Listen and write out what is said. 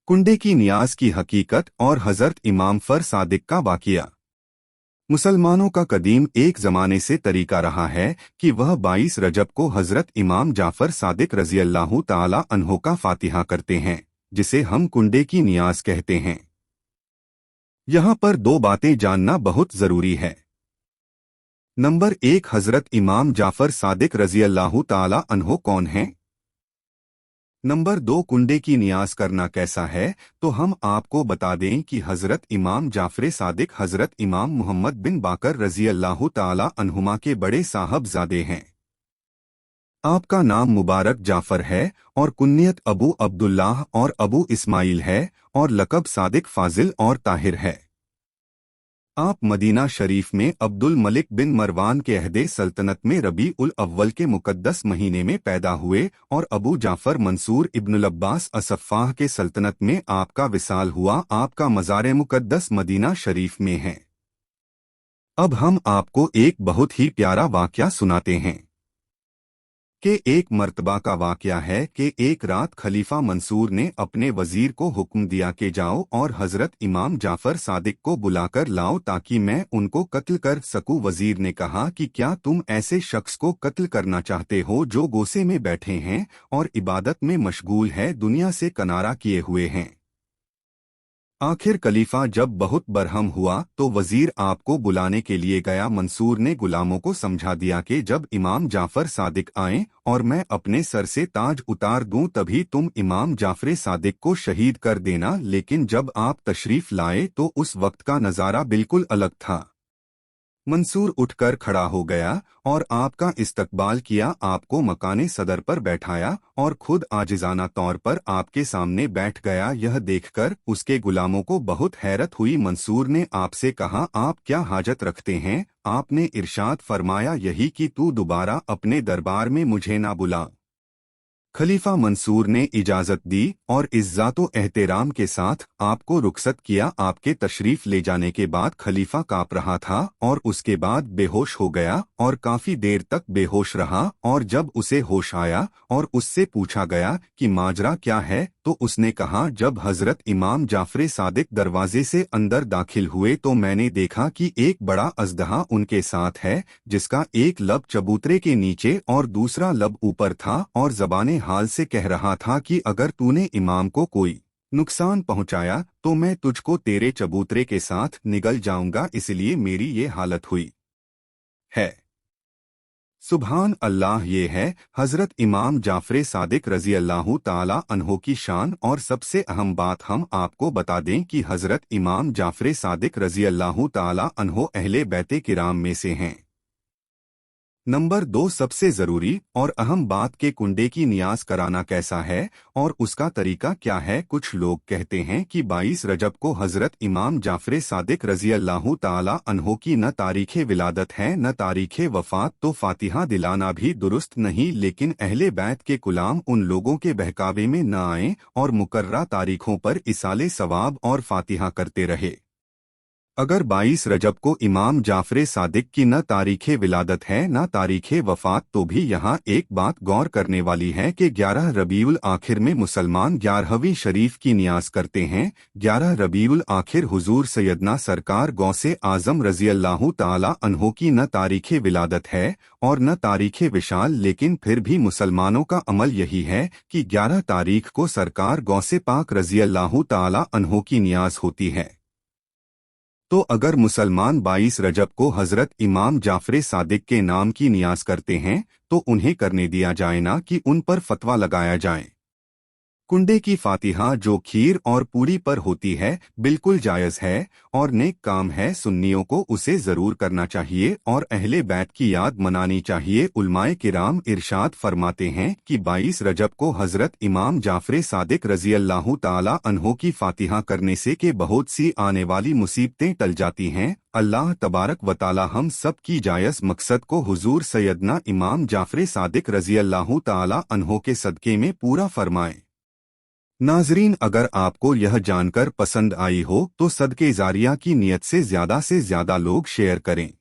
कुंडे की नियाज की हकीकत और हजरत इमाम फर सादिक का वाक़या। मुसलमानों का कदीम एक ज़माने से तरीका रहा है कि वह 22 रजब को हजरत इमाम जाफर सादिक रज़ी अल्लाह ताला अन्हो का फातिहा करते हैं, जिसे हम कुंडे की नियाज कहते हैं। यहाँ पर दो बातें जानना बहुत ज़रूरी है। नंबर 1, हजरत इमाम जाफर सादिक रज़ी अल्लाह ताला अन्हो कौन हैं? नंबर 2, कुंडे की नियाज करना कैसा है? तो हम आपको बता दें कि हजरत इमाम जाफर सादिक हजरत इमाम मोहम्मद बिन बाकर रज़ी अल्लाह ताला अन्हुमा के बड़े साहबजादे हैं। आपका नाम मुबारक जाफर है और कुन्नियत अबू अब्दुल्लाह और अबू इस्माइल है और लक़ब सादिक फाजिल और ताहिर है। आप मदीना शरीफ में अब्दुल मलिक बिन मरवान के अहदे सल्तनत में रबी उल अव्वल के मुकद्दस महीने में पैदा हुए और अबू जाफर मंसूर इब्नुल अब्बास असफ़ाह के सल्तनत में आपका विसाल हुआ। आपका मज़ार मुकद्दस मदीना शरीफ में है। अब हम आपको एक बहुत ही प्यारा वाक़या सुनाते हैं कि एक मर्तबा का वाक़या है कि एक रात खलीफा मंसूर ने अपने वजीर को हुक्म दिया कि जाओ और हजरत इमाम जाफर सादिक को बुलाकर लाओ ताकि मैं उनको कत्ल कर सकूं। वजीर ने कहा कि क्या तुम ऐसे शख्स को कत्ल करना चाहते हो जो गोसे में बैठे हैं और इबादत में मशगूल है, दुनिया से किनारा किए हुए हैं? आखिर खलीफा जब बहुत बरहम हुआ तो वजीर आपको बुलाने के लिए गया। मंसूर ने गुलामों को समझा दिया कि जब इमाम जाफर सादिक आएं और मैं अपने सर से ताज उतार दूं तभी तुम इमाम जाफर सादिक को शहीद कर देना। लेकिन जब आप तशरीफ लाए तो उस वक्त का नज़ारा बिल्कुल अलग था। मंसूर उठकर खड़ा हो गया और आपका इस्तकबाल किया, आपको मकाने सदर पर बैठाया और खुद आजिजाना तौर पर आपके सामने बैठ गया। यह देखकर उसके गुलामों को बहुत हैरत हुई। मंसूर ने आपसे कहा, आप क्या हाजत रखते हैं? आपने इरशाद फरमाया यही कि तू दोबारा अपने दरबार में मुझे ना बुला। खलीफा मंसूर ने इजाज़त दी और इज़्ज़ातो एहतराम के साथ आपको रुखसत किया। आपके तशरीफ ले जाने के बाद खलीफा काँप रहा था और उसके बाद बेहोश हो गया और काफ़ी देर तक बेहोश रहा। और जब उसे होश आया और उससे पूछा गया कि माजरा क्या है तो उसने कहा, जब हजरत इमाम जाफर सादिक दरवाजे से अंदर दाखिल हुए तो मैंने देखा कि एक बड़ा अजदहा उनके साथ है, जिसका एक लब चबूतरे के नीचे और दूसरा लब ऊपर था और ज़बाने हाल से कह रहा था कि अगर तूने इमाम को कोई नुकसान पहुंचाया तो मैं तुझको तेरे चबूतरे के साथ निगल जाऊंगा, इसलिए मेरी ये हालत हुई है। सुभान अल्लाह। ये है हजरत इमाम जाफर सादिक रज़ी अल्लाह ताला अन्हो की शान। और सबसे अहम बात हम आपको बता दें कि हजरत इमाम जाफर सादिक रज़ी अल्लाह ताला अन्हो अहले बैते किराम में से हैं। नंबर 2, सबसे ज़रूरी और अहम बात के कुंडे की नियाज कराना कैसा है और उसका तरीका क्या है। कुछ लोग कहते हैं कि 22 रजब को हजरत इमाम जाफर सादिक रज़ी अल्लाह ताला अन्हो की न तारीख़ विलादत है न तारीख़ वफ़ात, तो फातिहा दिलाना भी दुरुस्त नहीं। लेकिन अहले बैत के गुलाम उन लोगों के बहकावे में न आएं और मुकर्रा तारीखों पर इसाले सवाब और फातिहा करते रहे। अगर 22 रजब को इमाम जाफर सादिक की न तारीख़ विलादत है न तारीख़ वफ़ात, तो भी यहाँ एक बात गौर करने वाली है कि 11 रबीउल आखिर में मुसलमान 11वीं शरीफ की नियाज करते हैं। 11 रबीउल आखिर हुजूर सैयदना सरकार गौसे आज़म रज़ी अल्लाह ताला अन्हो की न तारीख़ विलादत है और न तारीख़ विशाल, लेकिन फिर भी मुसलमानों का अमल यही है कि 11 तारीख को सरकार गौसे पाक रज़ी अल्लाह ताला अन्हो की नियाज होती है। तो अगर मुसलमान 22 रजब को हजरत इमाम जाफर सादिक के नाम की नियाज करते हैं तो उन्हें करने दिया जाए ना कि उन पर फतवा लगाया जाए। कुंडे की फातिहा जो खीर और पूरी पर होती है बिल्कुल जायज़ है और नेक काम है। सुन्नियों को उसे ज़रूर करना चाहिए और अहले बैत की याद मनानी चाहिए। उलमाए किराम इरशाद फरमाते हैं कि 22 रजब को हजरत इमाम जाफर सादिक रज़ी अल्लाह ताला अन्हो की फातिहा करने से के बहुत सी आने वाली मुसीबतें टल जाती हैं। अल्लाह तबारक व ताला हम सब की जायज़ मकसद को हुजूर सैयदना इमाम जाफर सादिक रज़ी अल्लाह ताला अन्हो के सदक़े में पूरा फरमाए। नाजरीन, अगर आपको यह जानकर पसंद आई हो तो सदके जारिया की नियत से ज़्यादा लोग शेयर करें।